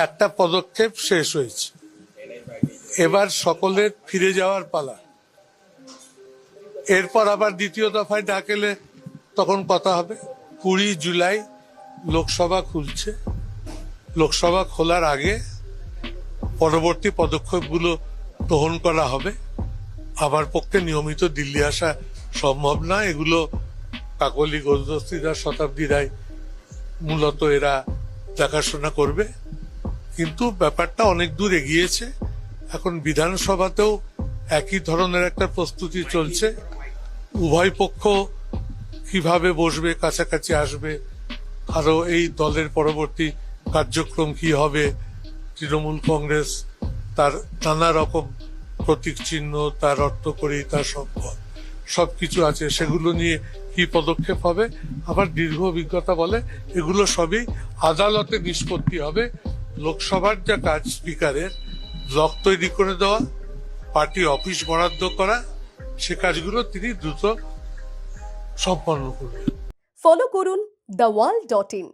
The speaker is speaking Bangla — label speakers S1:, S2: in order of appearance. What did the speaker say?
S1: একটা পদক্ষেপ শেষ হয়েছে, এবার সকলের ফিরে যাওয়ার পালা। এরপর আবার দ্বিতীয় দফায় ডাকেলে তখন কথা হবে। 20 জুলাই লোকসভা খুলছে, লোকসভা খোলার আগে পরবর্তী পদক্ষেপগুলো গ্রহণ করা হবে। আমার পক্ষে নিয়মিত দিল্লি আসা সম্ভব না, এগুলো কাকলি গোলদস্তিদার শতাব্দী রায় মূলত এরা দেখাশোনা করবে। কিন্তু ব্যাপারটা অনেক দূর এগিয়েছে, এখন বিধানসভাতেও একই ধরনের একটা প্রস্তুতি চলছে। উভয় পক্ষ কিভাবে বসবে, কাছাকাছি আসবে, আরো এই দলের পরবর্তী কার্যক্রম কি হবে, তৃণমূল কংগ্রেস তার নানা রকম প্রতীক চিহ্ন, তার অর্থকরী, তার সম্পদ সবকিছু আছে, সেগুলো নিয়ে কি পদক্ষেপ হবে। আবার দীর্ঘ অভিজ্ঞতা বলে এগুলো সবই আদালতে নিষ্পত্তি হবে। লোকসভার যা কাজ, স্পিকারের ব্লক তৈরি করে দেওয়া, পার্টি অফিস বরাদ্দ করা, সে কাজগুলো তিনি দ্রুত সম্পন্ন করবেন।
S2: ফলো করুন theworld.in।